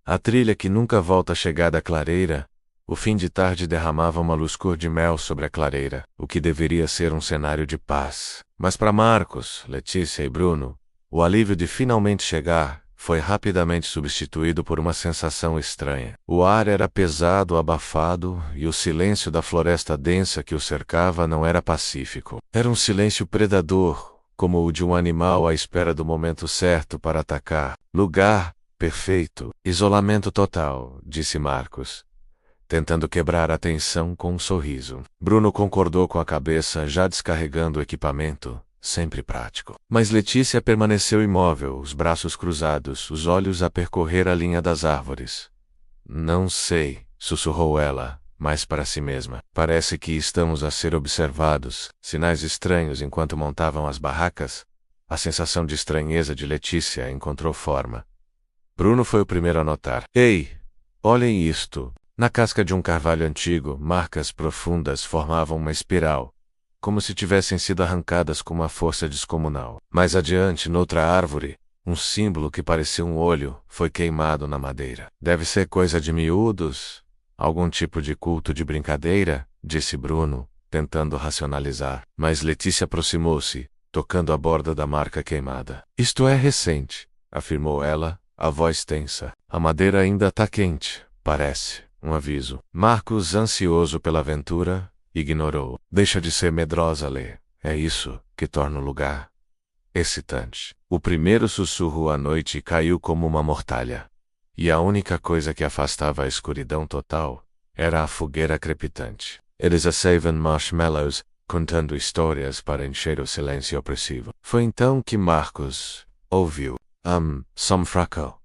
A trilha que nunca volta a chegar da clareira, o fim de tarde derramava uma luz cor de mel sobre a clareira, o que deveria ser um cenário de paz. Mas para Marcos, Letícia e Bruno, o alívio de finalmente chegar foi rapidamente substituído por uma sensação estranha. O ar era pesado, abafado, e o silêncio da floresta densa que o cercava não era pacífico. Era um silêncio predador, como o de um animal à espera do momento certo para atacar. Lugar perfeito. Isolamento total, disse Marcos, tentando quebrar a tensão com um sorriso. Bruno concordou com a cabeça, já descarregando o equipamento, sempre prático. Mas Letícia permaneceu imóvel, os braços cruzados, os olhos a percorrer a linha das árvores. Não sei, sussurrou ela, mais para si mesma. Parece que estamos a ser observados. Sinais estranhos enquanto montavam as barracas. A sensação de estranheza de Letícia encontrou forma. Bruno foi o primeiro a notar. Ei, olhem isto. Na casca de um carvalho antigo, marcas profundas formavam uma espiral, como se tivessem sido arrancadas com uma força descomunal. Mais adiante, noutra árvore, um símbolo que parecia um olho foi queimado na madeira. Deve ser coisa de miúdos, algum tipo de culto de brincadeira, disse Bruno, tentando racionalizar. Mas Letícia aproximou-se, tocando a borda da marca queimada. Isto é recente, afirmou ela, a voz tensa. A madeira ainda está quente, parece. Um aviso. Marcos, ansioso pela aventura, ignorou. Deixa de ser medrosa, Lê. É isso que torna o lugar excitante. O primeiro sussurro à noite caiu como uma mortalha. E a única coisa que afastava a escuridão total era a fogueira crepitante. Eles assavam marshmallows, contando histórias para encher o silêncio opressivo. Foi então que Marcos ouviu som fraco,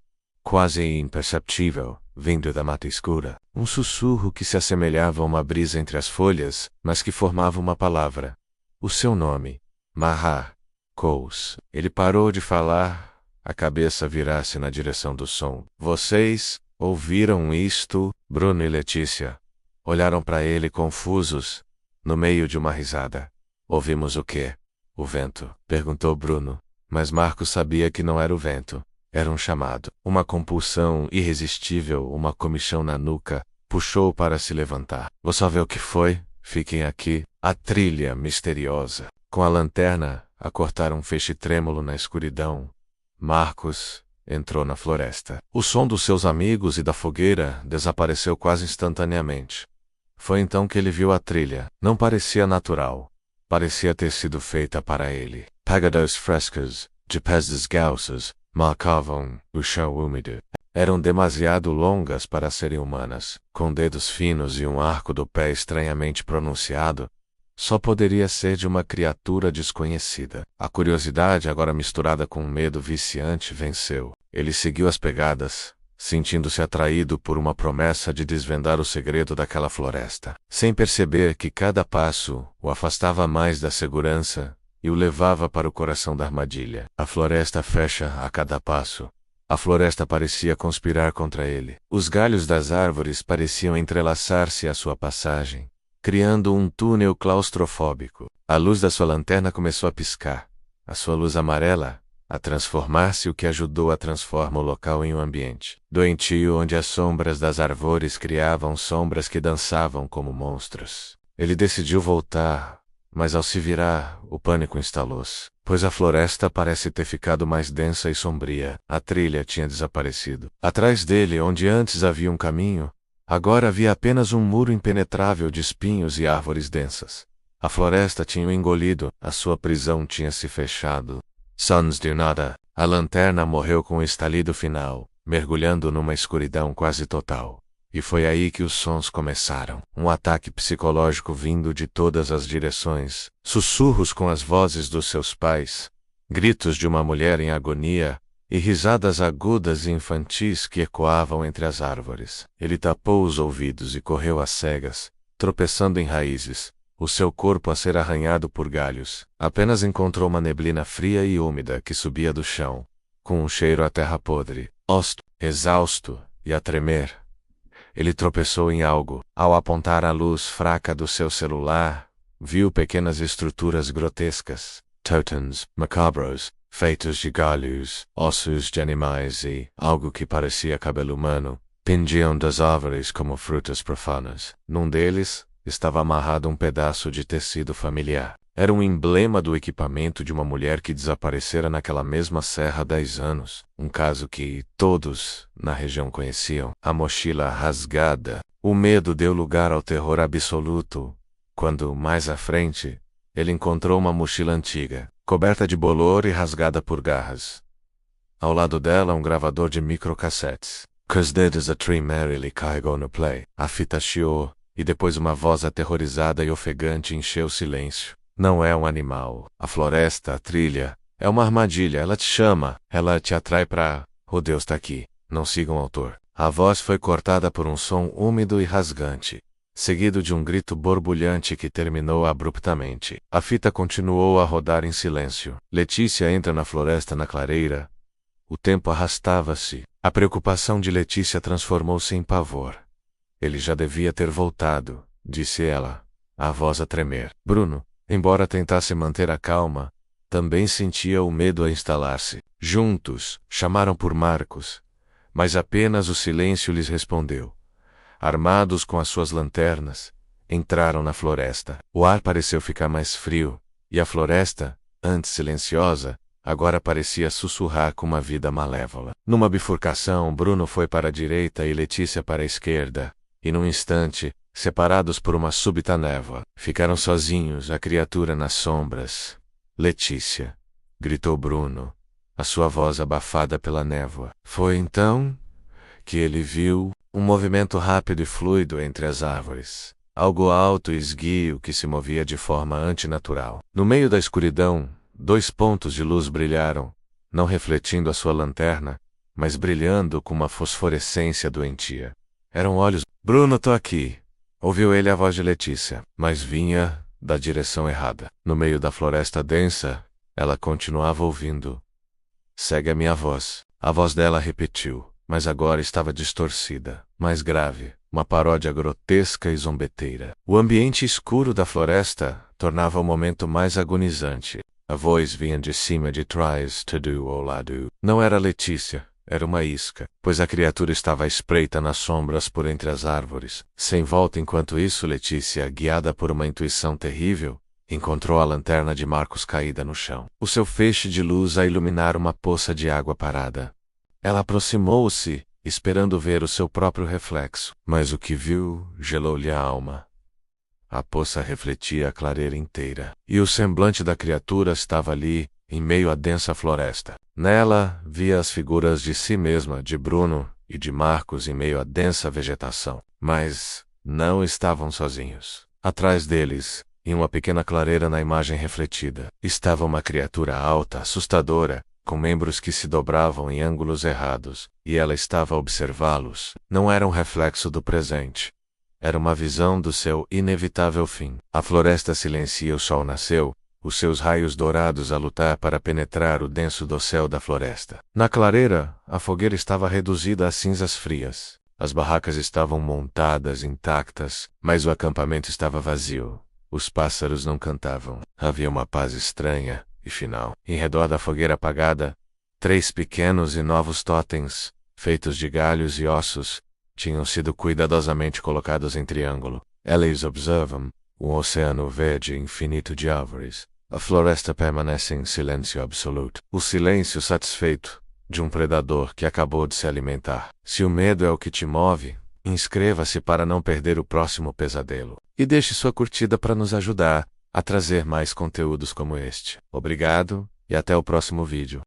quase imperceptível, vindo da mata escura. Um sussurro que se assemelhava a uma brisa entre as folhas, mas que formava uma palavra. O seu nome. Mahar. Kous. Ele parou de falar, a cabeça virasse na direção do som. Vocês ouviram isto? Bruno e Letícia olharam para ele confusos, no meio de uma risada. Ouvimos o quê? O vento? Perguntou Bruno, mas Marcos sabia que não era o vento. Era um chamado. Uma compulsão irresistível, uma comichão na nuca, puxou para se levantar. Vou só ver o que foi. Fiquem aqui. A trilha misteriosa. Com a lanterna a cortar um feixe trêmulo na escuridão, Marcos entrou na floresta. O som dos seus amigos e da fogueira desapareceu quase instantaneamente. Foi então que ele viu a trilha. Não parecia natural. Parecia ter sido feita para ele. Págadas frescas, de pés descalços, marcavam o chão úmido. Eram demasiado longas para serem humanas. Com dedos finos e um arco do pé estranhamente pronunciado, só poderia ser de uma criatura desconhecida. A curiosidade, agora misturada com um medo viciante, venceu. Ele seguiu as pegadas, sentindo-se atraído por uma promessa de desvendar o segredo daquela floresta, sem perceber que cada passo o afastava mais da segurança e o levava para o coração da armadilha. A floresta fecha a cada passo. A floresta parecia conspirar contra ele. Os galhos das árvores pareciam entrelaçar-se à sua passagem, criando um túnel claustrofóbico. A luz da sua lanterna começou a piscar. A sua luz amarela a transformar-se, o que ajudou a transformar o local em um ambiente doentio onde as sombras das árvores criavam sombras que dançavam como monstros. Ele decidiu voltar, mas ao se virar, o pânico instalou-se, pois a floresta parece ter ficado mais densa e sombria. A trilha tinha desaparecido. Atrás dele, onde antes havia um caminho, agora havia apenas um muro impenetrável de espinhos e árvores densas. A floresta tinha o engolido, a sua prisão tinha se fechado. Sons de nada. A lanterna morreu com o estalido final, mergulhando numa escuridão quase total. E foi aí que os sons começaram. Um ataque psicológico vindo de todas as direções. Sussurros com as vozes dos seus pais, gritos de uma mulher em agonia, e risadas agudas e infantis que ecoavam entre as árvores. Ele tapou os ouvidos e correu às cegas, tropeçando em raízes, o seu corpo a ser arranhado por galhos. Apenas encontrou uma neblina fria e úmida que subia do chão, com um cheiro a terra podre. Exausto e a tremer, ele tropeçou em algo. Ao apontar a luz fraca do seu celular, viu pequenas estruturas grotescas, totems, macabros, feitos de galhos, ossos de animais e algo que parecia cabelo humano, pendiam das árvores como frutas profanas. Num deles, estava amarrado um pedaço de tecido familiar. Era um emblema do equipamento de uma mulher que desaparecera naquela mesma serra há 10 anos. Um caso que todos na região conheciam. A mochila rasgada. O medo deu lugar ao terror absoluto, quando, mais à frente, ele encontrou uma mochila antiga, coberta de bolor e rasgada por garras. Ao lado dela, um gravador de microcassetes. "'Cause there is a tree merrily carregou no play." A fita chiou, e depois uma voz aterrorizada e ofegante encheu o silêncio. "Não é um animal. A floresta, a trilha, é uma armadilha. Ela te chama. Ela te atrai pra... O Deus tá aqui. Não sigam o autor." A voz foi cortada por um som úmido e rasgante, seguido de um grito borbulhante que terminou abruptamente. A fita continuou a rodar em silêncio. Letícia entra na floresta na clareira. O tempo arrastava-se. A preocupação de Letícia transformou-se em pavor. "Ele já devia ter voltado", disse ela, a voz a tremer. Bruno, embora tentasse manter a calma, também sentia o medo a instalar-se. Juntos, chamaram por Marcos, mas apenas o silêncio lhes respondeu. Armados com as suas lanternas, entraram na floresta. O ar pareceu ficar mais frio, e a floresta, antes silenciosa, agora parecia sussurrar com uma vida malévola. Numa bifurcação, Bruno foi para a direita e Letícia para a esquerda, e num instante, separados por uma súbita névoa, ficaram sozinhos, a criatura nas sombras. "Letícia!" gritou Bruno, a sua voz abafada pela névoa. Foi então que ele viu um movimento rápido e fluido entre as árvores. Algo alto e esguio que se movia de forma antinatural. No meio da escuridão, 2 pontos de luz brilharam, não refletindo a sua lanterna, mas brilhando com uma fosforescência doentia. Eram olhos. "Bruno, tô aqui!" Ouviu ele a voz de Letícia, mas vinha da direção errada. No meio da floresta densa, ela continuava ouvindo. "Segue a minha voz." A voz dela repetiu, mas agora estava distorcida, mais grave, uma paródia grotesca e zombeteira. O ambiente escuro da floresta tornava o momento mais agonizante. A voz vinha de cima de Tries to do ou Lado. Não era Letícia, era uma isca, pois a criatura estava à espreita nas sombras por entre as árvores. Sem volta enquanto isso, Letícia, guiada por uma intuição terrível, encontrou a lanterna de Marcos caída no chão. O seu feixe de luz a iluminar uma poça de água parada. Ela aproximou-se, esperando ver o seu próprio reflexo, mas o que viu gelou-lhe a alma. A poça refletia a clareira inteira, e o semblante da criatura estava ali, em meio à densa floresta. Nela, via as figuras de si mesma, de Bruno e de Marcos em meio à densa vegetação. Mas não estavam sozinhos. Atrás deles, em uma pequena clareira na imagem refletida, estava uma criatura alta, assustadora, com membros que se dobravam em ângulos errados, e ela estava a observá-los. Não era um reflexo do presente. Era uma visão do seu inevitável fim. A floresta silencia, o sol nasceu, os seus raios dourados a lutar para penetrar o denso dossel da floresta. Na clareira, a fogueira estava reduzida a cinzas frias. As barracas estavam montadas, intactas, mas o acampamento estava vazio. Os pássaros não cantavam. Havia uma paz estranha e final. Em redor da fogueira apagada, 3 pequenos e novos totens, feitos de galhos e ossos, tinham sido cuidadosamente colocados em triângulo. Eles observam um oceano verde infinito de árvores. A floresta permanece em silêncio absoluto. O silêncio satisfeito de um predador que acabou de se alimentar. Se o medo é o que te move, inscreva-se para não perder o próximo pesadelo. E deixe sua curtida para nos ajudar a trazer mais conteúdos como este. Obrigado e até o próximo vídeo.